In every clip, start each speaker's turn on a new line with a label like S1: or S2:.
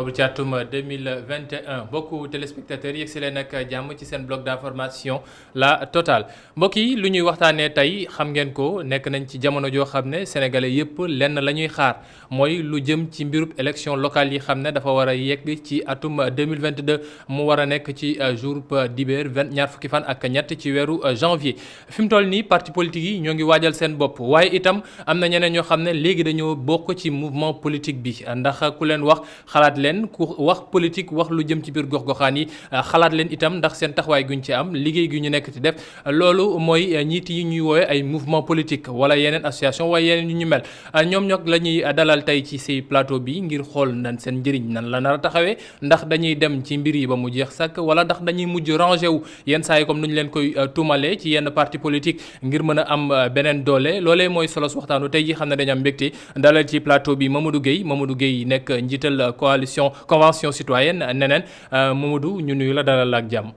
S1: octobre ci atum 2021 mbokku téléspectateurs yi yegg si leen ak jàmm ci seen bloc d'information la totale mbokk yi lu ñuy waxtaanee tey xam ngeen ko nekk nañ ci jamono joo xam ne sénégalais yëpp lenn la ñuy xaar mooy lu jëm ci mbirub élection locale yi xam ne dafa war a yegg ci atum 2022 mu war a nekk ci jour dibéer ñaar fukki fan ak ñett ci weeru janvier fi mu toll nii parti politique yi ñoo ngi waajal seen bopp waaye itam am na ñeneen ñoo xam ne léegi dañoo bokk ci mouvement politique bi ndax ku leen wax xalaat leen ku wax politique wax lu jëm ci biir gox-goxaan yi xalaat leen itam ndax seen taxawaay guñ ci am liggéey gi ñu nekk ci def loolu mooy ñiit yi ñuy woowe ay mouvement politique wala yeneen association waaye yeneen yu ñu mel ñoom ñoo la ñuy dalal tey ci si plateau bi ngir xool nan seen njëriñ nan la nar a taxawee ndax dañuy dem ci mbir yi ba mu jeex sàkk wala ndax dañuy mujj rangé wu yenn saa yi comme nu ñu leen koy tuumalee ci yenn parti politique ngir mën a am beneen doole loolee mooy solos waxtaanu tey ji xam ne dañu am mbégte dalal ci plateau bi Mamadou Gueye nekk njiital convention citoyenne neneen Mamadou ñu nuyu la dalal ak jàmm.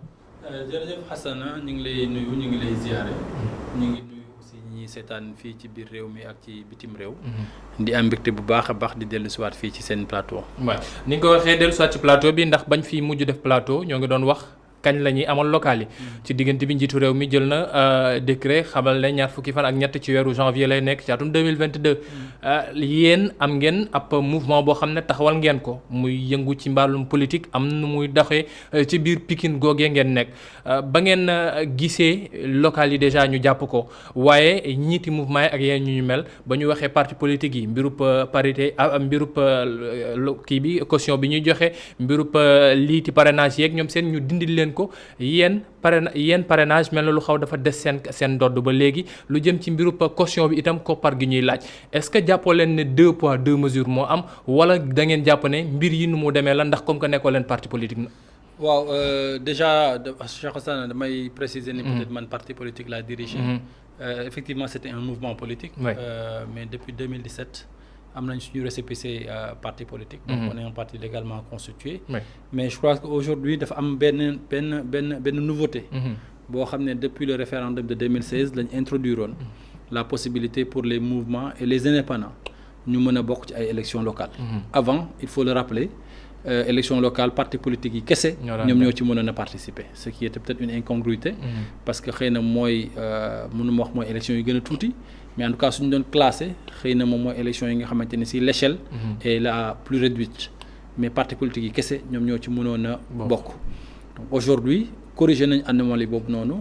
S2: jërëjëf Hassana ñu ngi lay nuyu ñu ngi lay ziare. ñu ngi nuyu aussi ñi seetaan fii ci biir réew mi ak ci bitim réew. di am mbégte bu baax a baax di dellu siwaat fii ci seen plateau.
S1: waaw ni nga ko waxee dellu siwaat ci plateau bi ndax bañ fi mujj def plateau ñoo ngi doon wax. kañ la ñuy amal local yi ci diggante bi njiitu réew mi jël na décret xamal ne ñaar fukki fan ak ñett ci weeru janvier lay nekk ci atum 2022 yéen am ngeen ab mouvement boo xam ne taxawal ngeen ko muy yëngu ci mbaalum politique am nu muy doxee ci biir Pikine googee ngeen nekk ba ngeen gisee local yi déjà ñu jàpp ko waaye ñiiti mouvement yi ak yéen ñu mel ba ñu waxee parti politique yi mbirub parité mbirub kii bi caution bi ñuy joxe mbirub liiti parrainage yeeg ñoom seen ñu dindil leen ko yéen parrainage mel na lu xaw dafa des seen ndodd ba léegi lu jëm ci mbiru caution bi itam koppar gi ñuy laaj est-ce que jàppoo leen ne 2 poids 2 mesures moo am wala da ngeen jàpp ne mbir yi nu mu demee la ndax comme que nekkoo leen parti politique na.
S2: waaw déjà Cheikh Hassana damay préciser ni peut-être man parti politique laa dirigé. Effectivement c'était un mouvement politique. Mais depuis 2017. am nañ suñu récépissé parti politique. Donc on est un parti légalement constitué. Mais je crois qu'aujourd'hui dafa am benn nouveauté. boo xam ne depuis le référendum de 2016 lañ introduire woon la possibilité pour les mouvements et les indépendants ñu mën a bokk ci ay élections locales. Avant il faut le rappeler élections locales parti politique yi kese. ñoom ñoo ci mënoon a participer ce qui était peut-être une incongruité. parce que xëy na mooy mënuma wax mooy élections yi gën a tuuti. mais en tout cas suñu doon classé xëy na moom mooy élection yi nga xamante ni si l'échelle est la plus réduite mais parti politique yi kese ñoom ñoo ci mënoon a bokk donc aujourd'hui corrigé nañ anomalie boobu noonu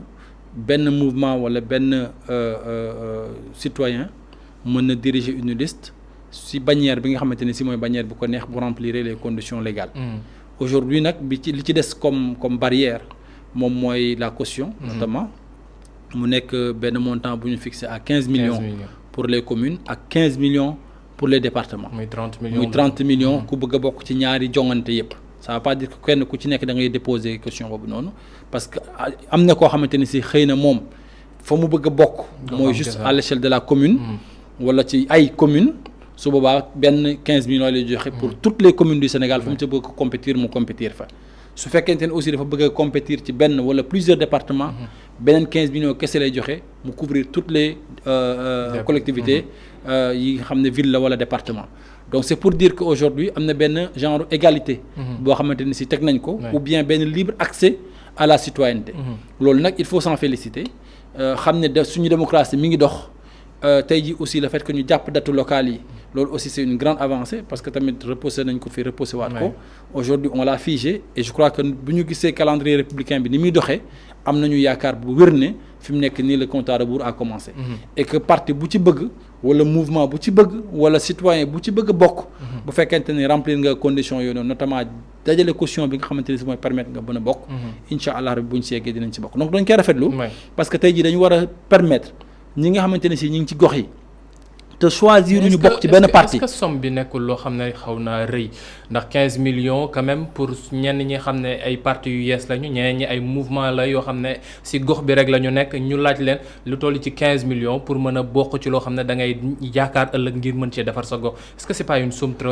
S2: benn mouvement wala benn citoyen mën na diriger une liste si bannière bi nga xamante ni si mooy bannière bu ko neex bu remplir les conditions légales aujourd'hui nag li ci des comme barrière moom mooy la caution notamment mu nekk benn montant bu ñu fixé à 15 millions pour les communes ak 15 millions pour les départements.
S1: muy 30
S2: millions ku bëgg a bokk ci ñaari jongante yëpp. ça veut pas dire que kenn ku ci nekk da ngay déposer question boobu noonu parce que am na koo xamante ni si xëy na moom fa mu bëgg a bokk. mooy juste à l'échelle de la commune. wala ci ay communes. su boobaa benn 15 millions lay joxe pour toutes les communes du Sénégal fu mu ci bëgg compétir mu compétir fa. su fekkente ne aussi dafa bëgg a compétir ci benn wala plusieurs départements. beneen 15 millions kese lay joxe mu couvrir toutes les collectivités yi nga xam ne ville la wala département donc c'est pour dire que aujourd'hui am na benn genre égalité boo xamante ni si teg nañ ko ou bien benn libre accès à la citoyenneté loolu nag il faut s'en féliciter xam ne suñu démocratie mi ngi dox tey jii aussi le fait que ñu jàpp datu locale yi loolu aussi c'est une grande avancée parce que tamit reposé nañ ko fi reposé waat ko aujourd'hui on l'a figé et je crois que bu ñu gisee calendrier républicain bi ni muy doxee am nañu yaakaar bu wér ne fi mu nekk nii le compte à rebours a commencé et que parti bu ci bëgg wala mouvement bu ci bëgg wala citoyen bu ci bëgg bokk bu fekkente ne remplir nga conditions yooyu noonu notamment dajale caution bi nga xamante ne si mooy permettre nga mën a bokk incha allah rabbi bu ñu seegee dinañ ci bokk donc dañ koy rafetlu parce que tey jii dañu war a permettre ñi nga xamante ne si ñi ngi ci gox yi te choisir ñu bokk ci benn parti.
S1: est-ce que somme bi nekkul loo xam ne xaw naa rëy ndax 15 millions quand même pour ñenn ñi xam ne ay parti yu yees lañu ñeneen ñi ay mouvement la yoo xam ne si gox bi rek la ñu nekk ñu laaj leen lu toll ci 15 millions pour mën a bokk ci loo xam ne da ngay yaakaar ëllëg ngir mën cee defar sa gox est-ce que c'est pas une somme trop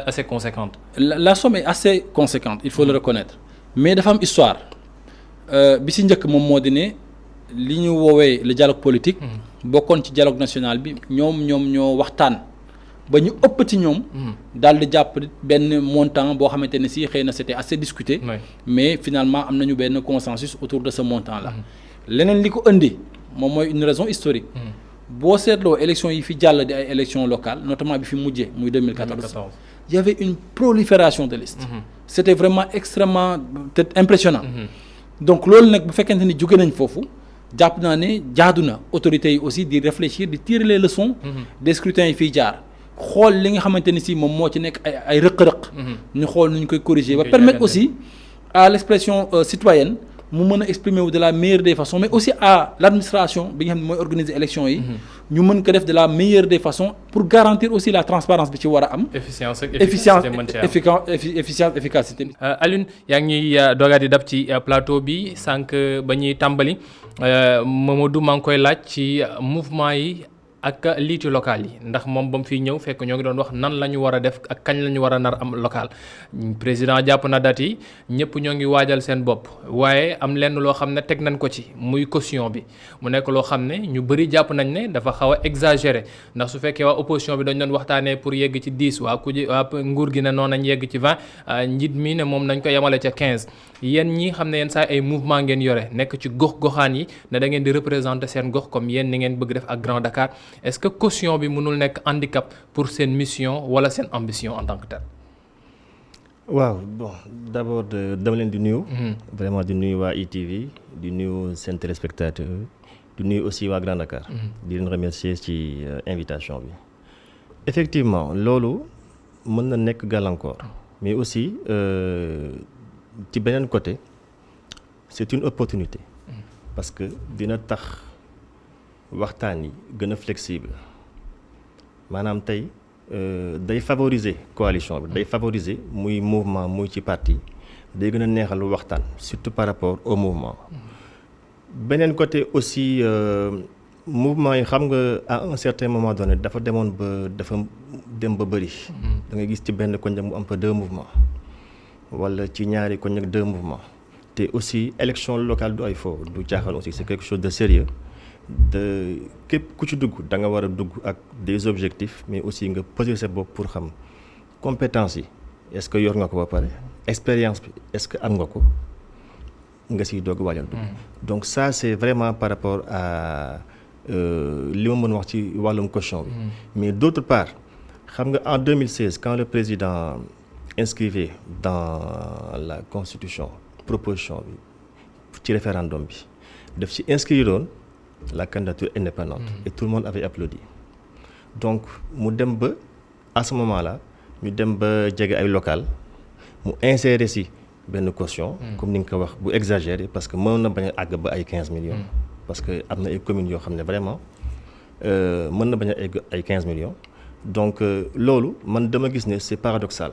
S1: assez conséquente.
S2: La somme est assez conséquente il faut le reconnaître mais dafa am histoire bi si njëkk moom moo di ne li ñu woowee le dialogue politique. bokkoon ci dialogue national bi ñoom ñoo waxtaan ba ñu ëpp ci ñoom. daal di jàpp benn montant boo xamante ne si xëy na c'était assez discuté. mais finalement am nañu benn consensus autour de ce montant là. leneen li ko indi moom mooy une raison historique. boo seetloo élection yi fi jàll di ay élections locales notamment bi fi mujjee muy 2014. il y avait une prolifération de listes. c'était vraiment extrêmement peut-être impressionnant. donc loolu nag bu fekkente ni jóge nañ foofu. jàpp naa ne jaadu na autorités yi aussi di réfléchir di tirer les leçons. des scrutins yi fiy jaar. xool li nga xamante ni si moom moo ci nekk ay rëq-rëq. ñu xool nu ñu koy corriger ba permettre aussi à l'expression citoyenne mu mën a exprimer wu de la meilleure des façons mais aussi à l'administration bi nga xam ne mooy organiser élection yi. ñu mën ko def de la meilleure des façons pour garantir aussi la transparence bi ci war a am. efficience efficacité.
S1: Alioune yaa ngi ñuy doogaat di dab ci plateau bi sànq ba ñuy tàmbali Mamadou maa ngi koy laaj ci mouvement yi. ak liiti local yi ndax moom ba mu fiy ñëw fekk ñoo ngi doon wax nan la ñu war a def ak kañ la ñu war a nar am local président jàpp na date yi ñëpp ñoo ngi waajal seen bopp waaye am lenn loo xam ne teg nañ ko ci muy caution bi mu nekk loo xam ne ñu bëri jàpp nañ ne dafa xaw a exagéré ndax su fekkee waa opposition bi dañ doon waxtaanee pour yegg ci 10 waa nguur gi ne noonu nañ yegg ci 20 njiit mi ne moom nañ ko yemale ca 15 yéen ñi xam ne yéen saa ay mouvement ngeen yore nekk ci gox-goxaan yi ne da ngeen di représenter seen gox comme yéen ni ngeen bëgg def ak Grand Dakar est-ce que caution bi mënul nekk handicap pour seen mission wala seen ambition en tant que tel.
S3: waaw bon d'abord dama leen di nuyu. vraiment di nuyu waa ITV di nuyu seen téléspectateur di nuyu aussi waa Grand Dakar. di leen remercier ci invitation bi. effectivement loolu mën na nekk gàllankoor mais aussi ci beneen côté c'est une opportunité. parce que dina tax. waxtaan yi gën a flexible maanaam tey day favoriser coalition bi day favoriser muy mouvement muy ci parti day gën a neexal waxtaan surtout par rapport au mouvement beneen côté aussi mouvement yi xam nga à un certain moment donné dafa dem ba bëri da nga gis ci benn koñ mu am fa 2 mouvements wala ci ñaari koñ ak 2 mouvements te aussi élection locale du ay fo du caaxaan aussi c'est quelque chose de sérieux de képp ku ci dugg da nga war a dugg ak des objectifs mais aussi nga poser sa bopp pour xam compétence yi est-ce que yor nga ko ba pare expérience bi est-ce que am nga ko nga siy doog waajal dugg donc ça c'est vraiment par rapport à li ma mën wax ci wàllum caution bi mais d'autre part xam nga en 2016 quand le président inscrivait dans la constitution proposition bi ci référendum bi daf ci inscriroon la candidature indépendante et tout le monde avait applaudi donc mu dem ba à ce moment-là ñu dem ba jege ay local mu insérer si benn caution comme ni nga ko wax bu exagéré parce que mën na bañ a àgg ba ay 15 millions parce que am na ay communes yoo xam ne vraiment mën na bañ a egg ay 15 millions donc loolu man dama gis ne c'est paradoxal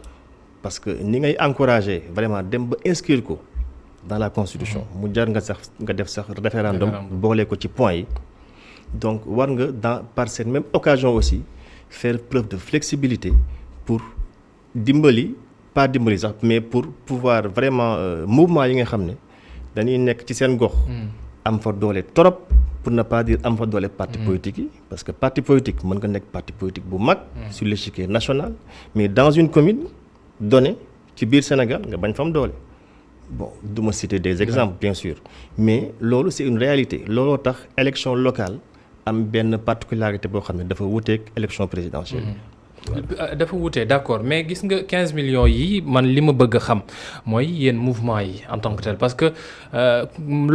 S3: parce que ni ngay encourager vraiment dem ba inscrire ko dans la constitution mu jar nga def sax référendum boole ko ci point yi donc war nga par cette même occasion aussi faire preuve de flexibilité pour pas dimbali sax mais pour pouvoir vraiment mouvement yi nga xam ne dañuy nekk ci seen gox am fa doole trop pour ne pas dire am fa doole parti politique yi parce que parti politique mën nga nekk parti politique bu mag sur l'échiquier national mais dans une commune donnée ci biir Sénégal nga bañ fa am doole bon du ma citer des exemples bien sûr mais loolu c'est une réalité looloo tax élection locale am benn particularité boo xam ne dafa wuteeg élection présidentielle
S1: dafa wutee d'accord mais gis nga 15 millions yi man li ma bëgg a xam mooy yéen mouvement yi en tant que tel parce que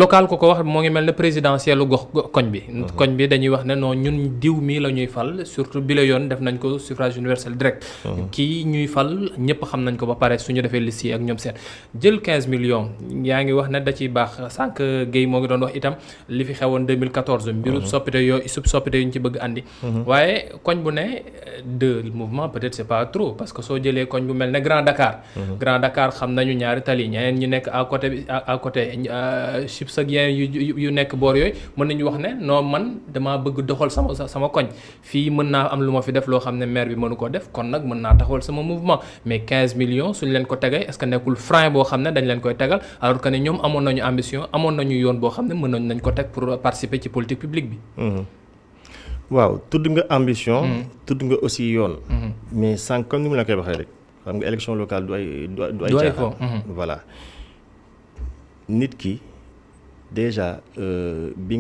S1: local ko wax moo ngi mel ne présidentiel lu gox koñ bi dañuy wax ne non ñun diw mii la ñuy fal surtout bi la yoon def nañ ko suffrage universel direct kii ñuy fal ñëpp xam nañ ko ba pare suñu defee liste yi ak ñoom seen jël 15 millions yaa ngi wax ne da ciy baax sànq Guèye moo ngi doon wax itam li fi xewoon 2014 mbiru soppite yu ñu ci bëgg andi waaye koñ bu ne mouvement peut-être c'est pas trop parce que soo jëlee koñ bu mel ne Grand Dakar Grand Dakar xam nañu ñaari tali ñeneen ñu nekk à côté chips ak yeneen yu nekk boor yooyu mën nañu wax ne non man damaa bëgg doxal sama koñ fii mën naa am lu ma fi def loo xam ne maire bi mënu ko def kon nag mën naa taxawal sama mouvement mais 15 millions suñ leen ko tegee est-ce que nekkul frein boo xam ne dañ leen koy tegal alors que ne ñoom amoon nañu ambition amoon nañu yoon boo xam ne mën nañ ko teg pour participer ci politique publique bi
S3: waaw tudd nga ambition. tudd nga aussi yoon. mais sànq comme ni mu la koy waxee rek xam nga élection locale du ay caaxaan. voilà nit ki déjà bi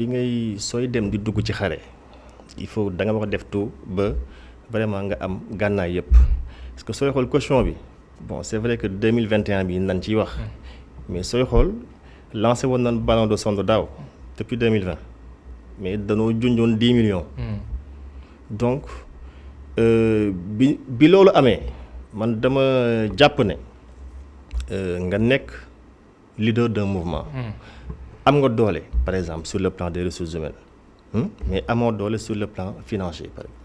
S3: ngay sooy dem di dugg ci xare il faut da nga wax def tout ba vraiment nga am gànnaay yëpp parce que sooy xool caution bi bon c'est vrai que 2021 bi nañ ciy wax mais sooy xool lancé woon nañ ballon de sonde daaw depuis 2020 mais danoo junjoon 10 millions. donc bi loolu amee man dama jàpp ne nga nekk leader d'un mouvement. am nga doole par exemple sur le plan des ressources humaines mais amoo doole sur le plan financier par exemple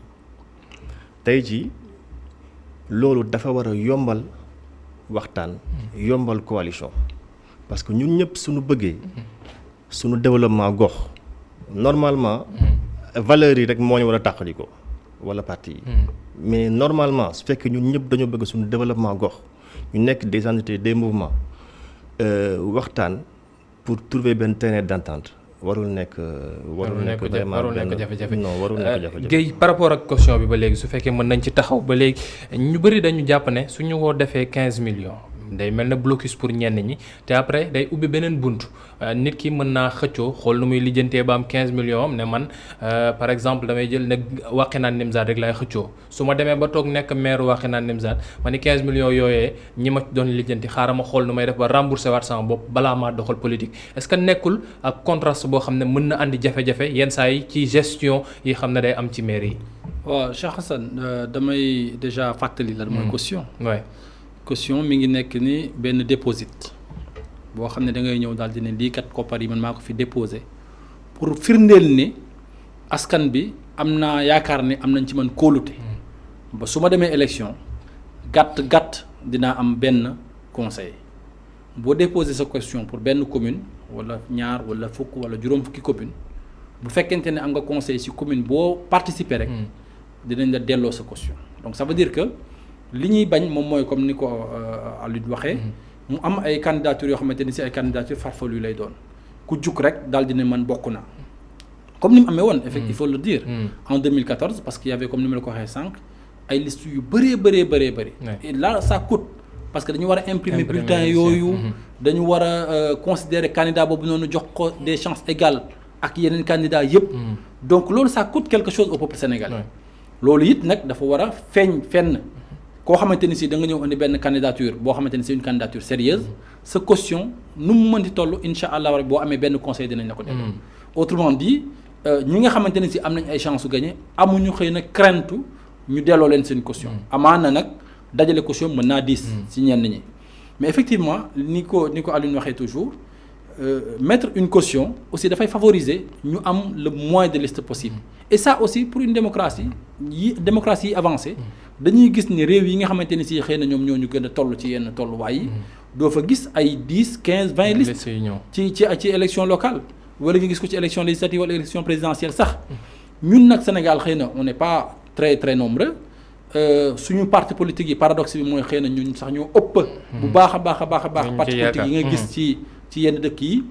S3: tey jii loolu dafa war a yombal waxtaan yombal coalition parce que ñun ñëpp suñu bëggee suñu développement gox normalement valeurs yi rek moo ñu war a tàqali ko wala parti yi mais normalement su fekkee ñun ñëpp dañoo bëgg suñu développement gox ñu nekk des entités des mouvements waxtaan pour trouver benn terrain d'entente warul nekk
S1: jafe-jafe
S3: non warul nekk jafe-jafe.
S1: Guèye par rapport ak caution bi ba léegi su fekkee mën nañ ci taxaw ba léegi ñu bëri dañu jàpp ne suñu ko defee 15 millions day mel na blocus pour ñenn ñi te après day ubbi beneen bunt nit ki mën naa xëccoo xool nu muy lijjantee ba am 15 millions am ne man par exemple damay jël ne Wakhinane Nimzatt rek laay xëccoo su ma demee ba toog nekk maire Wakhinane Nimzatt ma ni 15 millions yooyee ñi ma doon lijjanti xaaral ma xool nu may def ba rembourser waat sama bopp balaa maa doxal politique est-ce que nekkul ak contraste boo xam ne mën na andi jafe-jafe yenn saa yi ci gestion yi xam ne day am ci maire yi.
S2: waaw Cheikh Hassane damay déjà fàttali lan mooy caution.
S1: waay
S2: caution mi ngi nekk ni benn déposit boo xam ne da ngay ñëw daal di ne lii kat koppar yi man maa ko fi déposé pour firndeel ne askan bi am naa yaakaar ne am nañ ci man kóolute ba su ma demee élection gàtt dinaa am benn conseil boo déposé sa question pour benn commune wala ñaar wala fukk wala juróom fukki commune bu fekkente ne am nga conseil ci commune boo participer rek dinañ la delloo sa caution donc ça veut dire que li ñuy bañ moom mooy comme ni ko Alioune waxee mu am ay candidatures yoo xamante ni ci ay candidatures farfelues lay doon ku jug rek daal di ne man bokk naa comme ni mu amee woon effectivement il faut le dire en 2014 parce qu'il y avait comme ni ma la ko waxee sànq ay listes yu bëri et là ça coûte parce que dañu war a imprimer bulletin yooyu dañu war a considérer candidat boobu noonu jox ko des chances égales ak yeneen candidats yëpp donc loolu ça coûte quelque chose au peuple sénégalais loolu it nag dafa war a feeñ fenn koo xamante ni si da nga ñëw indi benn candidature boo xamante ni c'est une candidature sérieuse sa caution nu mu mën di toll incha allah rek boo amee benn conseil dinañ la ko delloo. autrement dit ñi nga xamante ni si am nañ ay chance su gagner amuñu xëy na crainte ñu delloo leen seen caution. amaana nag dajale caution mën naa diis. si ñenn ñi mais effectivement ni ko Alioune waxee toujours mettre une caution aussi dafay favoriser ñu am le moins de liste possible. et ça aussi pour une démocratie yi avancée. dañuy gis ni réew yi nga xamante ni si xëy na ñoom ñoo ñu gën a toll ci yenn tolluwaay yi doo fa gis ay 10 15 20 listes ci élection locale wala nga gis ko ci élection législative wala élection présidentielle sax ñun nag Sénégal xëy na on n'est pas très très nombreux suñu parti politique yi paradoxe bi mooy xëy na ñun sax ñoo ëpp bu baax a baax parti politique yi nga gis ci yenn dëkk yi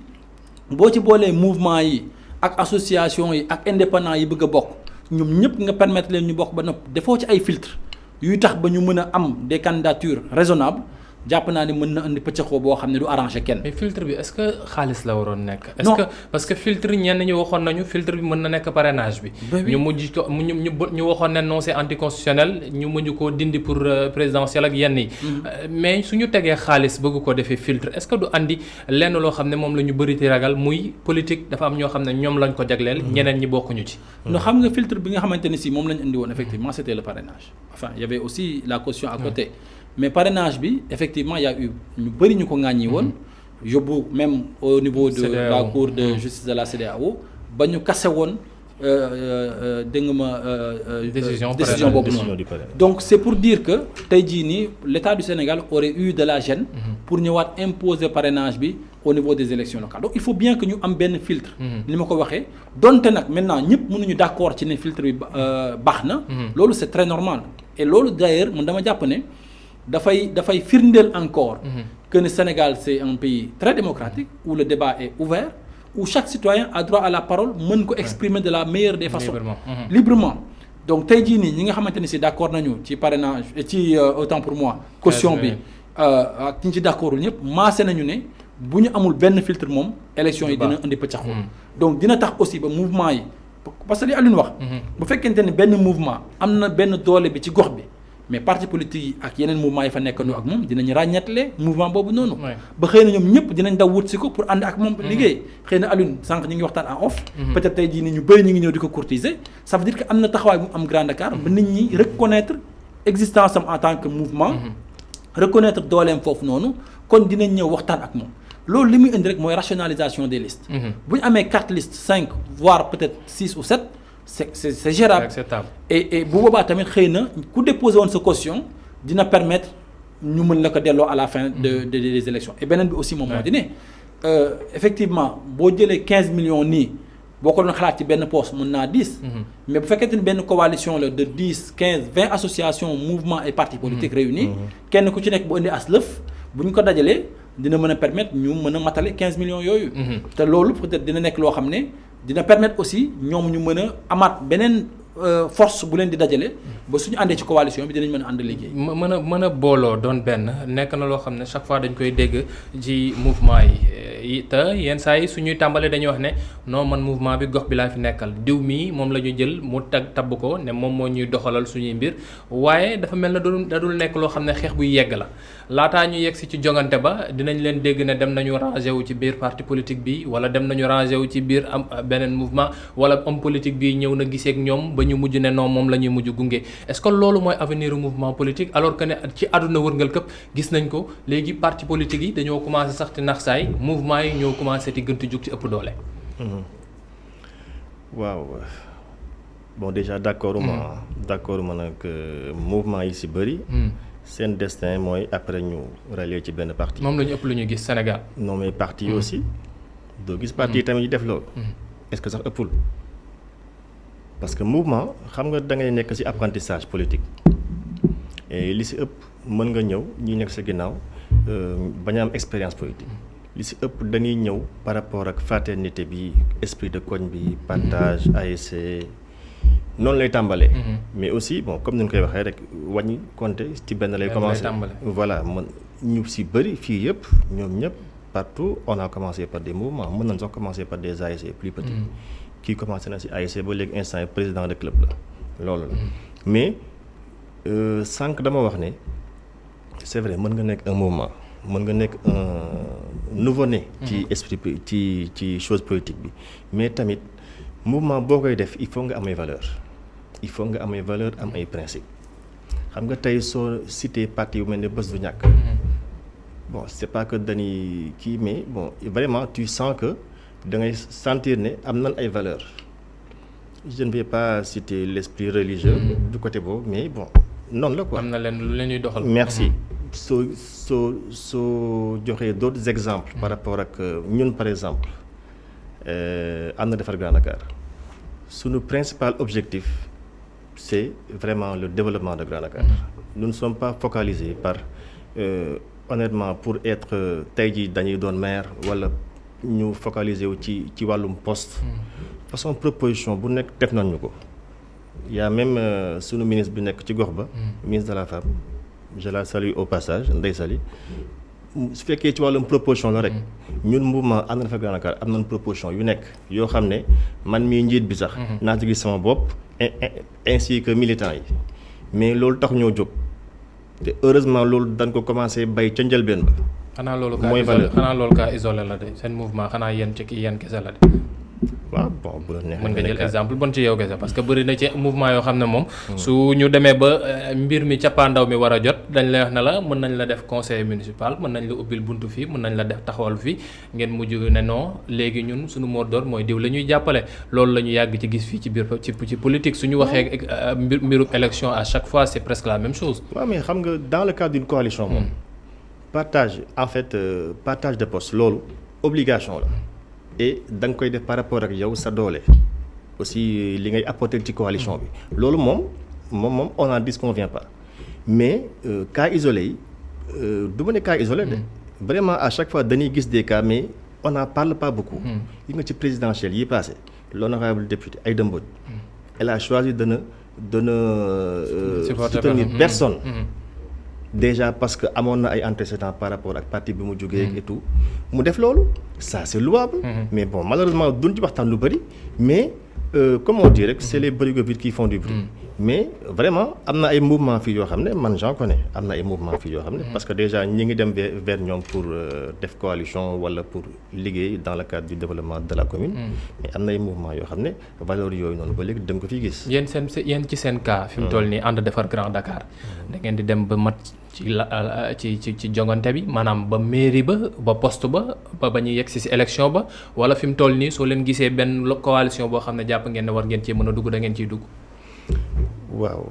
S2: boo ci boolee mouvement yi ak association yi ak indépendant yi bëgg a bokk ñoom ñëpp nga permettre leen ñu bokk ba nopp defoo ci ay filtre yuy tax ba ñu mën a am des candidatures raisonnables jàpp naa ne mën na indi pëccëxoo boo xam ne du arranger kenn.
S1: mais filtre bi est-ce que xaalis la waroon nekk. est-ce que parce que filtre ñenn ñi waxoon nañu filtre bi mën na nekk parrainage bi. ñu mujj ko ñu waxoon ne non c'est anticonstitutionnel ñu mujj koo dindi pour présidentiel ak yenn yi. mais suñu tegee xaalis bëgg ko defee filtre est-ce que du andi lenn loo xam ne moom la ñu bëri di ragal muy politique dafa am ñoo xam ne ñoom lañ ko jagleel. ñeneen ñi bokkuñu ci.
S2: no xam nga filtre bi nga xamante ne si moom lañ indi woon effectivement c'était le parrainage enfin il y avait aussi la caution à côté. mais parrainage bi effectivement y a eu ñu bëri ñu ko ŋàññi woon yóbbu même au niveau de la cour de justice de la CEDEAO ba ñu kase woon dégg nga ma décision boobu noonu donc c'est pour dire que tey jii nii l'État du Sénégal aurait eu de la gêne pour ñëwaat imposer parrainage bi au niveau des élections locales donc il faut bien que ñu am benn filtre ni ma ko waxee donte nag maintenant ñëpp mënuñu d'accord ci ne filtre bi baax na loolu c'est très normal et loolu d'ailleurs man dama jàpp ne dafay firndeel encore que le Sénégal c'est un pays très démocratique où le débat est ouvert où chaque citoyen a droit à la parole mën ko exprimer de la meilleure des façons librement donc tey jii nii ñi nga xamante ni si d'accord nañu ci parrainage ci autant pour moi caution bi ak ñi ci d'accordul ñëpp maase nañu ne bu ñu amul benn filtre moom élection yi dina indi pëccaxoo donc dina tax aussi ba mouvement yi parce que li Alioune wax bu fekkente ne benn mouvement am na benn doole bi ci gox bi mais parti politique yi ak yeneen mouvement yi fa nekkandoo ak moom dinañ ràññeetle mouvement boobu noonu ba xëy na ñoom ñëpp dinañ daw wut si ko pour ànd ak moom liggéey xëy na Alioune sànq ñu ngi waxtaan en off peut-être tey jii ni ñu bëri ñu ngi ñëw di ko courtiser ça veut dire que am na taxawaay bu am Grand Dakar ba nit ñi reconnaître existence am en tant que mouvement reconnaître dooleem foofu noonu kon dinañ ñëw waxtaan ak moom loolu li muy indi rek mooy rationalisation des listes bu ñu amee 4 listes 5 voire peut-être 6 ou 7 c'est gérable et bu boobaa tamit xëy na ku déposé woon sa caution dina permettre ñu mën la ko delloo à la fin des élections et beneen bi aussi moom moo di ne effectivement boo jëlee 15 millions nii boo ko doon xalaat ci benn poste mën naa 10 mais bu fekkente ni benn coalition la de 10 15 20 associations mouvements et partis politiques réunis kenn ku ci nekk bu indi as lëf bu ñu ko dajalee dina mën a permettre ñu mën a matale 15 millions yooyu te loolu peut-être dina nekk loo xam ne dina permettre aussi ñoom ñu mën a amaat beneen force bu leen di dajale ba suñu àndee ci coalition bi dinañ mën a ànd liggéey.
S1: mën a booloo doon benn nekk na loo xam ne chaque fois dañ koy dégg ci mouvement yi te yenn saa yi suñuy tàmbalee dañuy wax ne non man mouvement bi gox bi laa fi nekkal diw mii moom la ñu jël mu tabb ko ne moom moo ñuy doxalal suñuy mbir waaye dafa mel na da dul nekk loo xam ne xeex buy yegg la laataa ñu yegg si ci jongante ba dinañ leen dégg ne dem nañu rangé wu ci biir parti politique bi wala dem nañu rangé wu ci biir am beneen mouvement wala homme politique bi ñëw na gisee ak ñoom ba ñu mujj ne non moom la ñuy mujj gunge est-ce que loolu mooy avenir mouvement politique alors que ne ci àdduna wërngal këpp gis nañ ko léegi parti politique yi dañoo commencé sax ti nax saay mouvement yi ñoo commencé ti gëntu jug ci ëpp doole.
S3: waaw bon déjà d'accord ma nag mouvement yi si bëri. seen destin mooy après ñu rallier ci benn parti.
S1: moom la ñu ëpp lu ñu gis Sénégal.
S3: non mais parti yi aussi doo gis parti yi tamit ñu def loolu. est-ce que sax ëppul. parce que mouvement xam nga da ngay nekk ci apprentissage politique et li ci ëpp mën nga ñëw ñi nekk sa ginnaaw bañ a am expérience politique li ci ëpp dañuy ñëw par rapport ak fraternité bi esprit de koñ bi partage ASC noonu lay tàmbalee. mais aussi bon comme ni ñu koy waxee rek wàññi compter ci benn lay commencer voilà man ñu ci bëri fii yëpp ñoom ñëpp partout on a commencé par des mouvements mën nañ sax commencer par des ASC plus petits. kii commencé na ci ASC ba léegi instant yi président de club la loolu la mais sànq dama wax ne c'est vrai mën nga nekk un mouvement mën nga nekk un nouveau-né ci esprit ci chose politique bi mais tamit mouvement boo koy def il faut nga am ay valeur am ay principe xam nga tey soo cité parti bu mel ne Bës du Ñakk bon c'est pas que dañuy kii mais bon vraiment tu sens que da ngay sentir ne am nañ ay valeurs je ne vais pas citer l'esprit religieux du côté boobu mais bon noonu la quoi.
S1: am na leen lu leen ñuy doxal.
S3: merci soo joxee d'autres exemples par rapport ak ñun par exemple ànd defar Grand Dakar suñu principal objectif c'est vraiment le développement de Grand Dakar. Nous ne sommes pas focalisés par honnêtement pour être tey jii dañuy doon maire wala. ñu focaliser wu ci wàllum poste façon proposition bu nekk def nañu ko y a même sunu ministre bi nekk ci gox ba ministre de la femme je la salue au passage Ndeye Sali su fekkee ci wàllum proposition la rek ñun mouvement ànd defar Grand Dakar am nañ proposition yu nekk yoo xam ne man mii njiit bi sax naa ci gis sama bopp ainsi que militants yi mais loolu tax ñoo jóg te heureusement loolu dañ ko commencé bay ca njëlbeen ba
S1: xanaa loolu cas isolé la de seen mouvement xanaa yéen ci kii yéen kese la de.
S3: waaw bon bu la neexee
S1: mën nga jël exemple bon ci yow kese parce que bëri na ci mouvement yoo xam ne moom. su ñu demee ba mbir mi cappaandaw mi war a jot dañ lay wax ne la mën nañ la def conseil municipal mën nañ la ubbil buntu fii mën nañ la def taxawal fii ngeen mujj ne non léegi ñun suñu mot d'ordre mooy diw la ñuy jàppale loolu la ñu yàgg ci gis fii ci biir ci politique suñu waxee mbirum élection à chaque fois c'est presque la même chose.
S3: waaw mais xam nga dans le cadre d'une coalition moom. partage de poste loolu obligation la et da nga koy def par rapport ak yow sa doole aussi li ngay apporter ci coalition bi loolu moom on n'en disconvient pas mais cas isolé yi du ma ne cas isolé de vraiment à chaque fois dañuy gis des cas mais on n'en parle pas beaucoup. yi nga ci présidentielle yi passé l'honorable député Aïda Mbodj elle a choisi de ne soutenir personne. Déjà parce que amoon na ay antécédents par rapport ak parti bi mu jógee et tout mu def loolu ça c'est louable. Mais bon malheureusement duñ ci waxtaan lu bëri mais comme on dit rek c'est les barigots vides qui font du bruit. Mais vraiment am na ay mouvement fii yoo xam ne man j'en connais am na ay mouvement fii yoo xam ne parce que déjà ñi ngi dem vers ñoom pour def coalition wala pour liggéey dans le cadre du développement de la commune. Mais am na ay mouvement yoo xam ne valeurs yooyu noonu ba léegi dem ko fi gis.
S1: yéen ci seen cas fi mu toll nii ànd defar Grand Dakar da ngeen di dem ba mat ci jongante bi maanaam ba mairie ba poste ba ñuy yegg si élection ba wala fi mu toll nii soo leen gisee benn coalition boo xam ne jàpp ngeen ne war ngeen cee mën a dugg da ngeen ciy dugg.
S3: waaw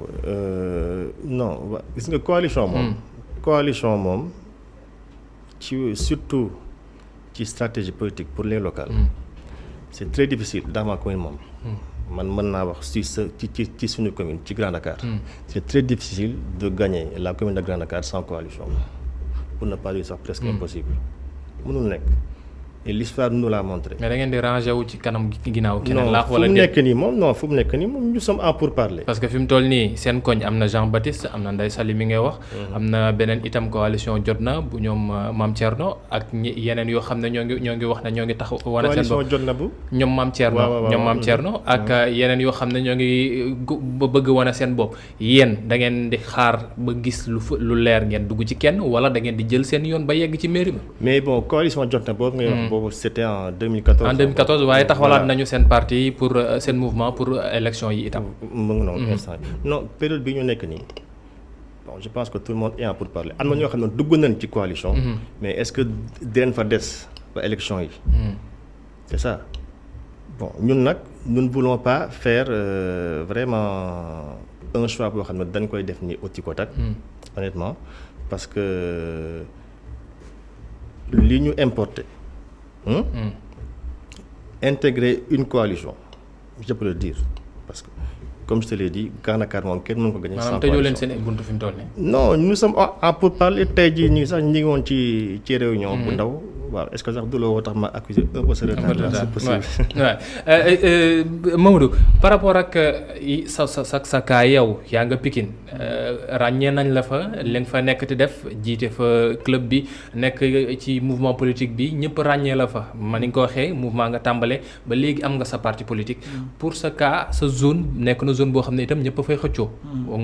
S3: non gis nga coalition moom ci surtout ci stratégie politique pour les locales. C'est très difficile dans ma commune moom. man mën naa wax ci suñu commune ci Grand Dakar. C'est très difficile de gagner la commune de Grand Dakar sans coalition pour ne pas dire sax presque impossible mënul nekk et l'histoire nous l'a montré.
S1: mais da ngeen di ranger wu ci kanam ginnaaw. keneen laax
S3: wala fu mu nekk nii moom nous sommes en pourparlers.
S1: parce que fi mu toll nii seen koñ am na Jean Baptiste am na Ndeye Sali mi ngay wax. am na beneen itam coalition jot na bu ñoom Mame Thierno ak yeneen yoo xam ne ñoo ngi wax ne ñoo ngi tax. wane seen bopp
S3: coalition jot na bu.
S1: ñoom Mame Thierno ñoom Mame Thierno ak yeneen yoo xam ne ñoo ngi bëgg wane seen bopp yéen da ngeen di xaar ba gis lu leer ngeen dugg ci kenn wala da ngeen di jël seen yoon ba yegg ci mairie ba.
S3: mais bon coalition jot na boobu ngay wax boobu c'était en 2014.
S1: en 2014 waaye taxawalaat nañu seen parti pour seen mouvement pour élection yi itam.
S3: mu ngi noonu instant non période bi ñu nekk nii bon je pense que tout le monde est en pourparlers am na ñoo xam ne dugg nañ ci coalition. mais est-ce que dinañ fa des ba élection yi. c'est ça bon ñun nag nous ne voulons pas faire vraiment un choix boo xam ne dañ koy def ni au tic au tac honnêtement parce que li ñu importé. Intégrer une coalition je peux le dire parce que comme je te l'ai dit Grand Dakar moom kenn mën ko gagner sans coalition.
S1: maanaam tëjoo leen seen buntu fi mu toll nii.
S3: non nous sommes en pourparlers tey jii ñi ngi woon ci réunion bu ndaw. waaw est-ce que sax du loo tax ma accuser un peu ce retard là c'est possible.
S1: Mamadou par rapport ak sa kaa yow yaa nga Pikine ràññee nañ la fa li nga fa nekk di def jiite fa club bi nekk ci mouvement politique bi ñëpp ràññee la fa man ni nga ko waxee mouvement nga tàmbale ba léegi am nga sa parti politique. pour sa kaa sa zone nekk na zone boo xam ne itam ñëpp a fay xëccoo.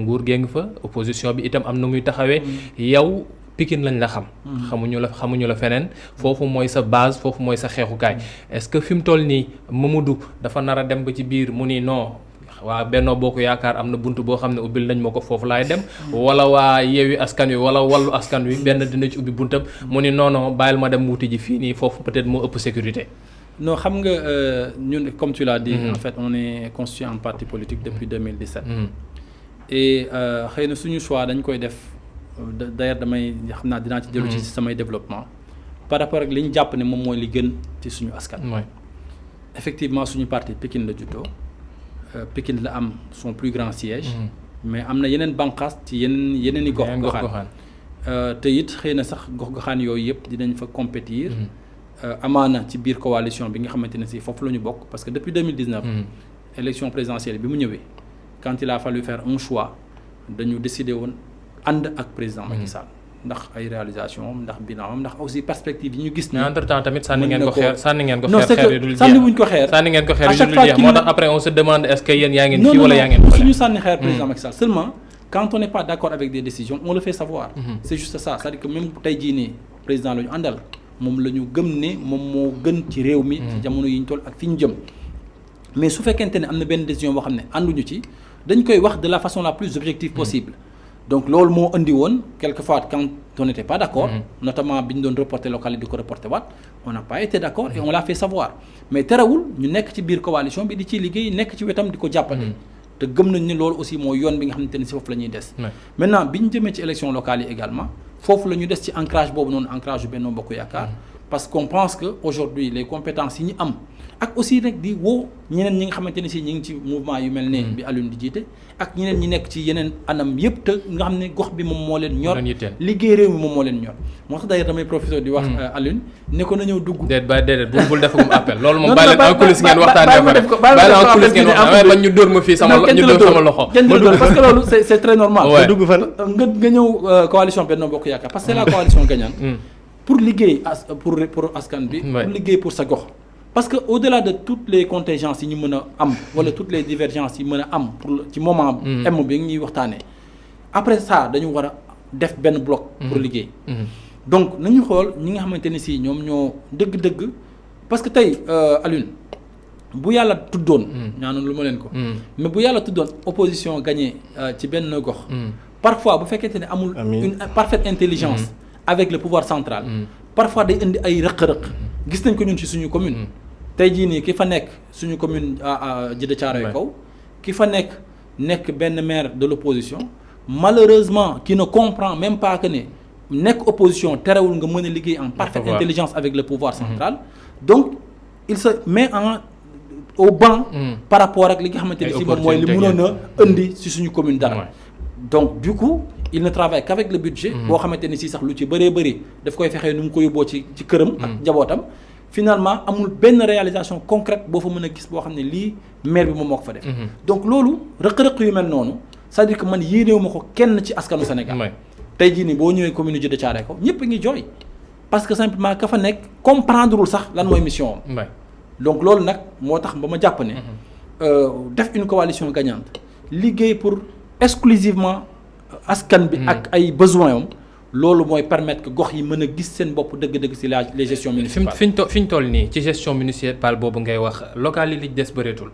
S1: nguur gee ngi fa opposition bi itam am na muy taxawee yow. Pikine lañ la xam. xamuñu la feneen foofu mooy sa base foofu mooy sa xeexukaay est-ce que fi mu toll nii Mamadou dafa nar a dem ba ci biir mu ni non waa Benno Bokk Yaakaar am na bunt boo xam ne ubbil nañ ma ko foofu laay dem. wala waa Yewwi Askan Wi wala Wallu Askan Wi benn dina ci ubbi buntam mu ni non bàyyil ma dem wuti ji fii nii foofu peut-être moo ëpp sécurité.
S2: non xam nga ñun comme tu l'as dit. en fait on est constitué en parti politique depuis 2017. et xëy na suñu choix dañ koy def. d'ailleurs damay xam naa dinaa ci dellu ci samay développement par rapport ak li ñu jàpp ne moom mooy li gën ci suñu askan. effectivement suñu parti Pikine la juddoo Pikine la am son plus grand siège. mais am na yeneen bànqaas ci yeneen i gox-goxaan te it xëy na sax gox-goxaan yooyu yëpp dinañ fa compétir. amaana ci biir coalition bi nga xamante ne si foofu la ñu bokk parce que depuis 2019. élection présidentielle bi mu ñëwee quand il a fallu faire un choix dañu décider woon. ànd ak président Macky Sall ndax ay réalisation ndax bilan ndax aussi perspective yi ñu gis. mais
S1: entre temps tamit sànni ngeen ko xeer yu dul jeex
S2: sànni wuñ ko xeer.
S1: sànni ngeen ko xeer yu dul jeex moo tax après on se demande est-ce que yéen yaa ngeen fii wala yaa ngeen fële.
S2: suñu sànni xeer président Macky Sall seulement quand on n'est pas d'accord avec des décisions on le fait savoir. c'est juste ça c'est-à-dire que même tey jii nii président la ñu àndal moom la ñu gëm ne moom moo gën ci réew mi. ci jamono yi ñu toll ak fi ñu jëm. mais su fekkente ne am na benn décision boo xam ne ànduñu ci dañ koy wax de la façon la plus objective possible. donc loolu moo indi woon quelquefois quand on n'était pas d'accord. notamment bi ñu doon reporter local yi di ko reporter waat on n'a pas été d'accord et on l'a fait savoir mais terewul ñu nekk ci biir coalition bi di ci liggéey nekk ci wetam di ko jàppale. te gëm nañ ni loolu aussi mooy yoon bi nga xamante ne si foofu la ñuy des. maintenant bi ñu jëmee ci élection locale yi également foofu la ñu des ci ancrage boobu noonu ancrage yu Benno Bokk Yaakaar parce qu'on pense que aujourd'hui les compétences yi ñu am ak aussi nag di woo ñeneen ñi nga xamante ne si ñi ngi ci mouvement yu mel ne bi Alioune di jiite ak ñeneen ñi nekk ci yeneen anam yëpp te nga xam ne gox bi moom moo leen ñor liggéey réew mi moom moo leen ñor moo tax d'ailleurs damay professeur di wax Alioune ne ko na ñëw dugg déedéet
S1: bul defagum appel loolu moom bàyyi leen en coulisses ngeen waxtaanee ko bàyyi leen en coulisses ngeen waxtaanee ba ñu dóor ma fii sama loxo
S2: parce que loolu c'est très normal dugg fan nga ñëw coalition Benno Bokk Yaakaar parce que c'est la coalition gagnante pour liggéey pour askan bi pour liggéey pour sa gox parce que au-delà de toutes les contingences yi ñu mën a am wala toutes les divergences yi mën a am pour ci moment M bi ñuy waxtaanee après ça dañu war a def benn bloc pour liggéey donc nañu xool ñi nga xamante ne si ñoom ñoo dëgg-dëgg parce que tey Alioune bu yàlla tuddoon ñaanoon lu ma leen ko mais bu yàlla tuddoon opposition gagné ci benn gox parfois bu fekkente ne amul une parfaite intelligence avec le pouvoir central parfois day indi ay rëq-rëq gis nañ ko ñun ci suñu commune tey jii nii ki fa nekk suñu commune Djiddah Thiaroye Kaw ki fa nekk benn maire de l'opposition malheureusement qui ne comprend même pas que ne nekk opposition terewul nga mën a liggéey en parfaite intelligence avec le pouvoir central donc il se met au banc par rapport ak li nga xamante ne si moom mooy li mënoon a indi ci suñu commune dara donc du coup il ne travaille qu'avec le budget boo xamante ni si sax lu ci bëree bëri daf koy fexee nu mu ko yóbboo ci këram ak njabootam finalement amul benn réalisation concrète boo fa mën a gis boo xam ne lii maire bi moom moo ko fa def donc loolu rëq-rëq yu mel noonu c'est-à-dire que man yéenewu ma ko kenn ci askanu Sénégal tey jii nii boo ñëwee commune Djiddah Thiaroye Kaw ñëpp a ngi jooy parce que simplement ka fa nekk comprendrewul sax lan mooy mission am donc loolu nag moo tax ba ma jàpp ne def une coalition gagnante liggéey pour exclusivement askan bi ak ay besoins am loolu mooy permettre que gox yi mën a gis seen bopp dëgg-dëgg ci les gestions municipales. fi ñu toll nii ci gestion municipale boobu ngay wax local yi li des bëreetul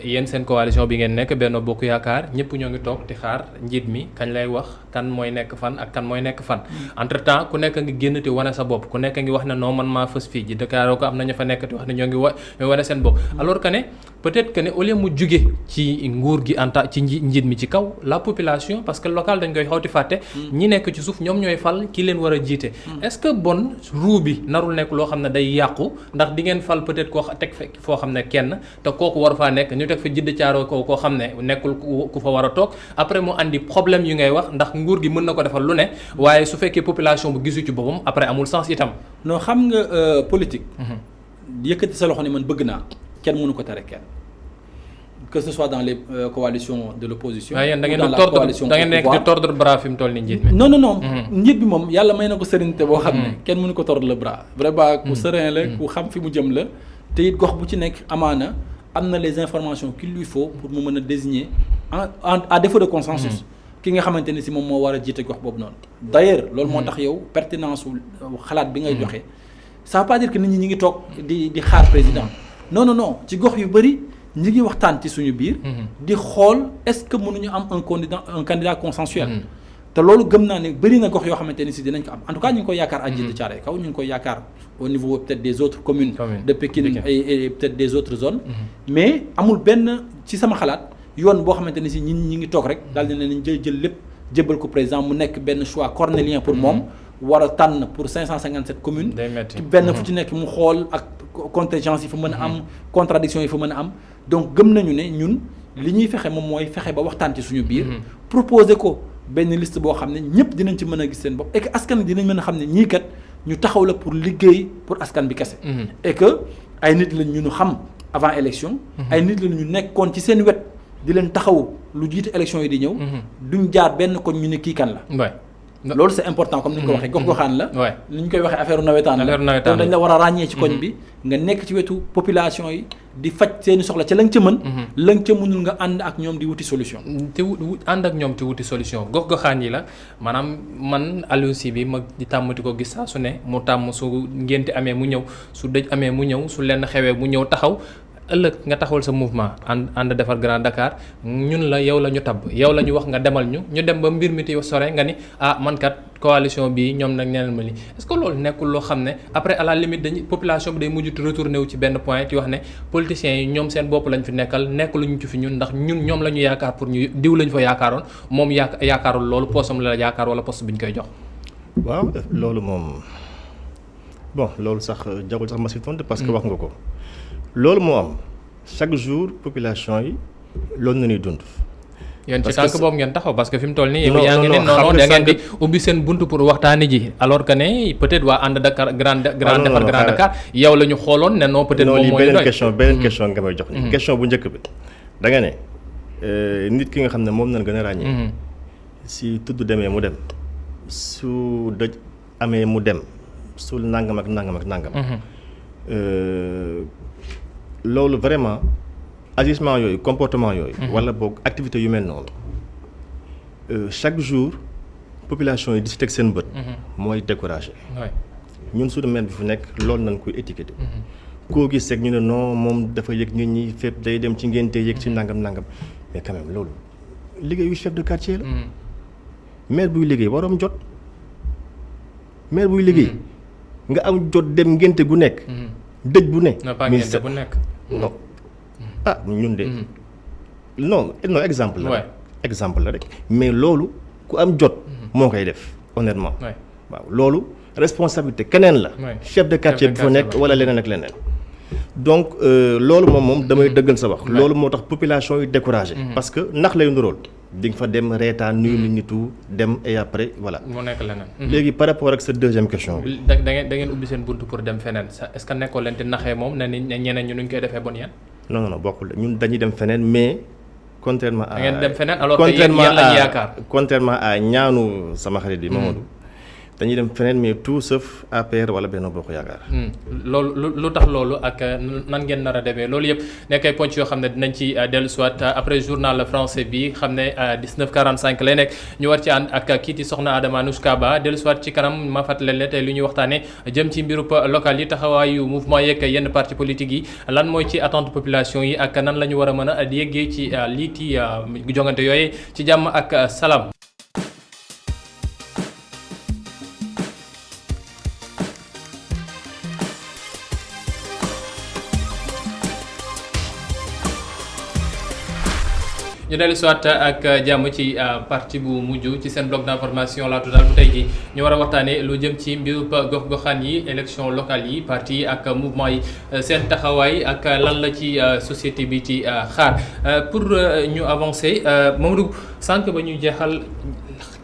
S2: yéen seen coalition bi ngeen nekk Benno Bokk Yaakaar ñëpp ñoo ngi toog di xaar njiit mi kañ lay wax kan mooy nekk fan ak kan mooy nekk fan. entre temps ku nekk ngi génn te wane sa bopp ku nekk ngi wax ne non man maa fës fii ji Dakar ko am na ñu fa nekk te wax ne ñoo ngi wane seen bopp. alors que ne peut-être que ne au lieu mu juge ci nguur gi ci njiit mi ci kaw la population parce que local dañ koy xawti fàtte. ñi nekk ci suuf ñoom ñooy fal ki leen war a jiite. est-ce que bon roue bi narul nekk loo xam ne day yàqu ndax di ngeen fal peut-être koo teg foo xam ne kenn te kooku war faa nekk ñu teg fa Djiddah Thiaroye Kaw koo xam ne nekkul ku fa war a toog après mu andi problème yu ngay wax ndax nguur gi mën na ko defal lu ne waaye su fekkee population bu gisu ci boppam après amul sens itam. non xam nga politique. yëkkati sa loxo ne man bëgg naa kenn mënu ko tere kenn. que ce soit dans les coalitions de l'opposition.
S1: waaye yéen da ngeen nekk di tordre bras fi mu toll nii njiit mi.
S2: non njiit bi moom yàlla may na ko sérénité boo xam ne kenn mënu ko tordre le bras. vraiment ku serein la ku xam fi mu jëm la te it gox bu ci nekk amaana am na les informations qu'il lui faut pour mu mën a désigner à défaut de consensus. ki nga xamante ne si moom moo war a jiite gox boobu noonu. d'ailleurs loolu moo tax yow pertinence wu xalaat bi ngay joxe ça veut pas dire que nit ñi ngi toog di xaar président non ci gox yu bari. ñi ngi waxtaan ci suñu biir. di xool est-ce que mënuñu am un candidat consensuel. te loolu gëm naa ne bëri na gox yoo xamante ni si dinañ ko am en tout cas ñu ngi koy yaakaar à Djiddah Thiaroye Kaw ñu ngi koy yaakaar au niveau peut-être des autres communes. de Pikine et peut-être des autres zones. mais amul benn ci sama xalaat yoon boo xamante ni si ñi ngi toog rek daal di leen jël lépp jébbal ko président mu nekk benn choix cornélien pour moom. war a tànn pour 557 communes. benn fu ci nekk mu xool ak contingence yi fa mën a am. contradiction yi fa mën a am. donc gëm nañu ne ñun li ñuy fexe moom mooy fexe ba waxtaan ci suñu biir. proposer ko benn liste boo xam ne ñëpp dinañ ci mën a gis seen bopp et que askan bi dinañ mën a xam ne ñii kat ñu taxaw la pour liggéey pour askan bi kese. et que ay nit lañ ñu xam avant élection. ay nit lañ ñu nekkoon ci seen wet di leen taxaw lu jiite élection yi di ñëw. duñ jaar benn koñ ñu ne kii kan la. loolu c'est important comme ni ñu ko waxee gox-goxaan la. ni ñu koy waxee affaire nawetaan la. donc dañ la war a ràññee ci koñ bi. nga nekk ci wetu population yi di faj seeni soxla ca la nga ca mën. la nga ca mënul nga ànd ak ñoom di wuti solution.
S1: te ànd ak ñoom ci wuti solution gox-goxaan yi la maanaam man Aliou Sy bi ma di tàmmati ko gis saa su ne mu tàmm su ngénte amee mu ñëw su dëj amee mu ñëw su lenn xewee mu ñëw taxaw. ëllëg nga taxawal sa mouvement ànd defar Grand Dakar ñun la yow la ñu tabb yow la ñu wax nga demal ñu dem ba mbir mi ti sore nga ni man kat coalition bi ñoom nag neenal ma li est-ce que loolu nekkul loo xam ne après à la limite dañuy population bi day mujj retourné wu ci benn point ci wax ne politiciens yi ñoom seen bopp lañ fi nekkal nekk luñu ci fi ñun ndax ñun ñoom la ñu yaakaar pour ñu diw lañ fa yaakaaroon moom yaakaarul loolu poosam la yaakaar wala poste bi ñu koy jox.
S3: waaw loolu moom bon loolu sax jagul sax ma si tontu parce que wax nga ko. loolu moo am chaque jour population yi loolu na ñuy dund.
S1: yéen ci tànk boobu ngeen taxaw parce que fi mu toll nii. yaa ngi ne non da ngeen di ubbi seen buntu pour waxtaani ji alors que ne peut-être waa ànd Dakar Grand Dakar yow la ñu xooloon ne non peut-être moom mooy
S3: beneen question nga may jox ni question bu njëkk bi da nga ne nit ki nga xam ne moom nañ gën a ràññee si tudd demee mu dem su dëj amee mu dem su nangam ak nangam ak nangam loolu vraiment agissement yooyu comportement yooyu wala boog activité yu mel noonu chaque jour population yi di si teg seen bët mooy découragé ñun suñu maire bi fu nekk loolu nañ koy étiqueté koo gis rek ñu ne non moom dafa yëg nit ñi fépp day dem ci ngénte yëg ci nangam mais quand même loolu liggéeyu chef de quartier la maire buy liggéey waroom jot maire buy liggéey nga am jot dem ngénte gu nekk dëj bu ne
S1: ngénte bu nekk
S3: non ah ñun de non exemple la rek exemple la rek mais loolu ku am jot moo koy def honnêtement waaw loolu responsabilité keneen la chef de quartier bi fa nekk wala leneen ak leneen donc loolu moom damay dëggal sa wax loolu moo tax population yi découragé parce que nax lay nuróol di nga fa dem reetaan nuyu nit ñi tout dem et après voilà
S1: moo nekk leneen
S3: léegi par rapport ak sa deuxième question bi
S1: da ngeen ubbi seen buntu pour dem feneen est-ce que nekkoo leen te naxee moom ne ñeneen ñu nuñ koy defee bon yéen
S3: non bokkul ñun dañuy dem feneen mais contrairement à
S1: da ngeen dem feneen alors que yéen lañu yaakaar
S3: contrairement à ñaanu sama xarit bi Mamadou dañuy dem feneen mais tout sauf APR wala Benno Bokk Yaakaar.
S1: loolu lu tax loolu ak nan ngeen nar a demee loolu yëpp nekk ay ponc yoo xam ne dinañ ci dellu soit après journal français bi xam ne 19h45 lay nekk ñu war ci ànd ak kii di soxna Adama Anouchka Ba dellu soit ci kanam ma fàttali leen tey lu ñuy waxtaanee jëm ci mbirub local yi taxawaayu mouvement yeeg yenn parti politique yi lan mooy ci attente population yi ak nan la ñu war a mën a yeggee ci lii ci jongante yooyu ci jàmm ak salaam. ñu dellu soit ak jàmm ci partie bu mujj ci seen bloc d'information la totale bu tey jii ñu war a waxtaanee lu jëm ci mbiru gox-goxaan yi élection locale yi parti yi ak mouvement yi seen taxawaay ak lan la ci société bi ci xaar pour ñu avancer Mamadou sànq ba ñu jeexal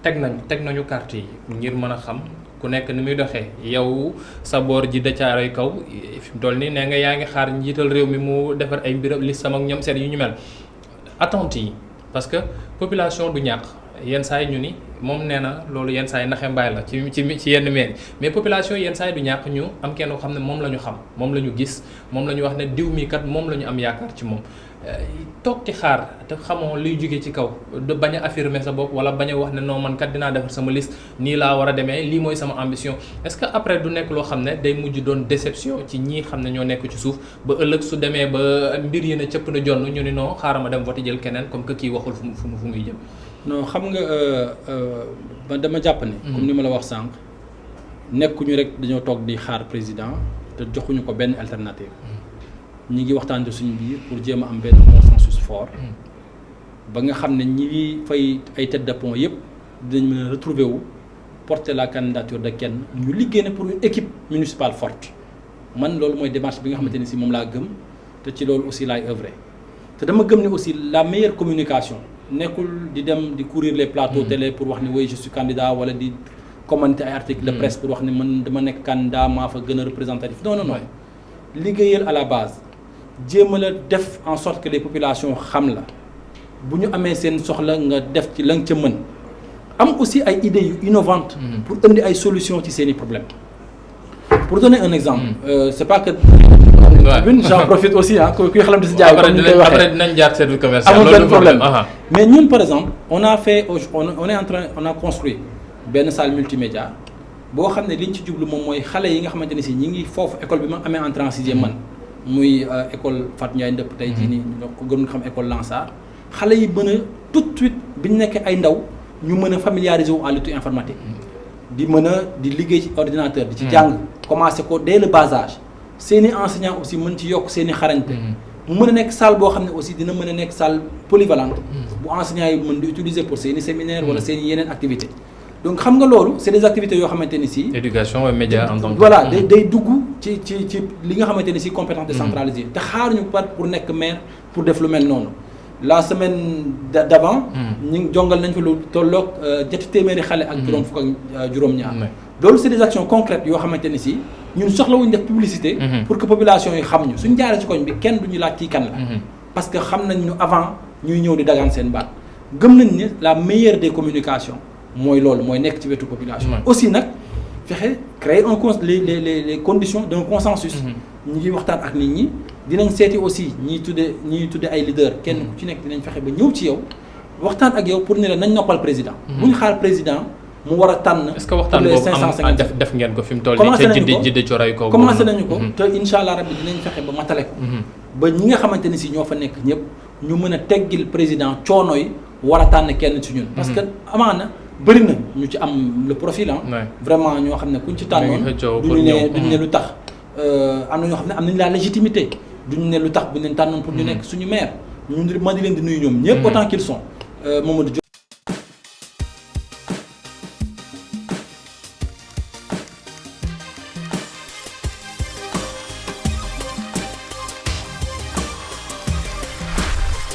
S1: teg nañu carte yi ngir mën a xam ku nekk ni muy doxee yow sa boor ji da caaroy kaw fi mu toll nii nee nga yaa ngi xaar njiital réew mi mu defar ay mbiram listam ak ñoom seen yu ñu mel. attente yi parce que population du ñàkk yenn saa yi ñu ni moom nee na loolu yenn saa yi naxe mbaay la ci yenn mairie mais population yenn saa yi du ñàkk ñu am kenn koo xam ne moom la ñu xam moom la ñu gis moom la ñu wax ne diw mi kat moom la ñu am yaakaar ci moom toog ci xaar te xamoo luy jóge ci kaw bañ a affirmer sa bopp wala bañ a wax ne non man kat dinaa defar sama liste nii laa war a demee lii mooy sama ambition est-ce que après du nekk loo xam ne day mujj doon déception ci ñii xam ne ñoo nekk ci suuf ba ëllëg su demee ba mbir yi ne cëpp na jonn ñu ni non xaaral ma dem voté jël keneen comme que kii waxul fu muy jëm.
S2: non xam nga man dama jàpp ne. comme ni ma la wax sànq nekkuñu rek dañoo toog di xaar président te joxuñu ko benn alternative. ñi ngi waxtaan suñu biir pour jéem a am benn consensus fort ba nga xam ne ñi ngi fay ay tête de pont yëpp dinañ mën a retrouver wu porter la candidature de kenn ñu liggéey ne pour une équipe municipale forte man loolu mooy démarche bi nga xamante ne si moom laa gëm te ci loolu aussi laay œuvrer te dama gëm ne aussi la meilleure communication nekkul di dem di courir les plateaux télé pour wax ne oui je suis candidat wala di commenter ay articles de presse pour wax ne man dama nekk candidat maa fa gën a représentatif non liggéeyal à la base jéem a la def en sorte que les populations xam la bu ñu amee seen soxla nga def ci la nga ca mën am aussi ay idées yu innovantes pour indi ay solutions ci seeni problèmes pour donner un exemple c'est pas que j'en profite aussi kuy xalam di si jaay comme ni koy waxee
S1: après dinañ jaar service commercial
S2: amul benn problème mais ñun par exemple on a construit benn salle multimédia boo xam ne li ñu ci jublu moom mooy xale yi nga xamante ne si ñi ngi foofu école bi ma amee entrée en sixième man muy école Fatou Ndiaye Ndëpp tey jii nii ñoo ko gën nga xam école Lansar xale yi mën a tout de suite bi ñu nekkee ay ndaw ñu mën a familiariser wu à l'outil informatique di mën a di liggéey ci ordinateur di ci jàng commencé ko dès le bas âge seeni enseignants aussi mën ci yokk seeni xarañte mu mën a nekk salle boo xam ne aussi dina mën a nekk salle polyvalente bu enseignants yi mën di utiliser pour seeni séminaire wala seeni yeneen activité donc xam nga loolu c'est des activités yoo xamante ni si
S1: éducation et média en tant que
S2: voilà day dugg ci li nga xamante ni si compétence décentralisée te xaaruñu pour nekk maire pour def lu mel noonu la semaine d'avant ñu ngi jongal nañ fa lu tolloog ñetti téeméeri xale ak juróom fukk ak juróom-ñaar loolu c'est des actions concrètes yoo xamante ni si ñun soxlawuñ def publicité pour que population yi xam ñu suñ jaaree ci koñ bi kenn duñu laaj kii kan la parce que xam nañ ñu avant ñuy ñëw di dagaan seen baat gëm nañ ne la meilleure des communications mooy loolu mooy nekk ci wetu population aussi nag fexe créer les conditions d'un consensus ñu ngi waxtaan ak nit ñi dinañ seeti aussi ñiy tudde ay leader kenn ku ci nekk dinañ fexe ba ñëw ci yow waxtaan ak yow pour ne la nañ noppal président bu ñu xaar président mu war a tànn
S1: est-ce que waxtaan boobu am def ngeen ko fi mu toll nii jidde coray ko
S2: commencé nañu ko te incha allah rabbi dinañ fexe ba matale ko ba ñi nga xamante ni si ñoo fa nekk ñëpp ñu mën a teggil président coono yi war a tànn kenn ci ñun parce que amaana bëri na ñu ci am le profil vraiment ñoo xam ne kuñ ci tànnoon duñu ne lu tax am na ñoo xam ne am nañ la légitimité duñu ne lu tax bu ñu leen tànnoon pour ñu nekk suñu maire ñu ma di leen di nuyu ñoom ñëpp autant qu'ils sont Mamadou Diop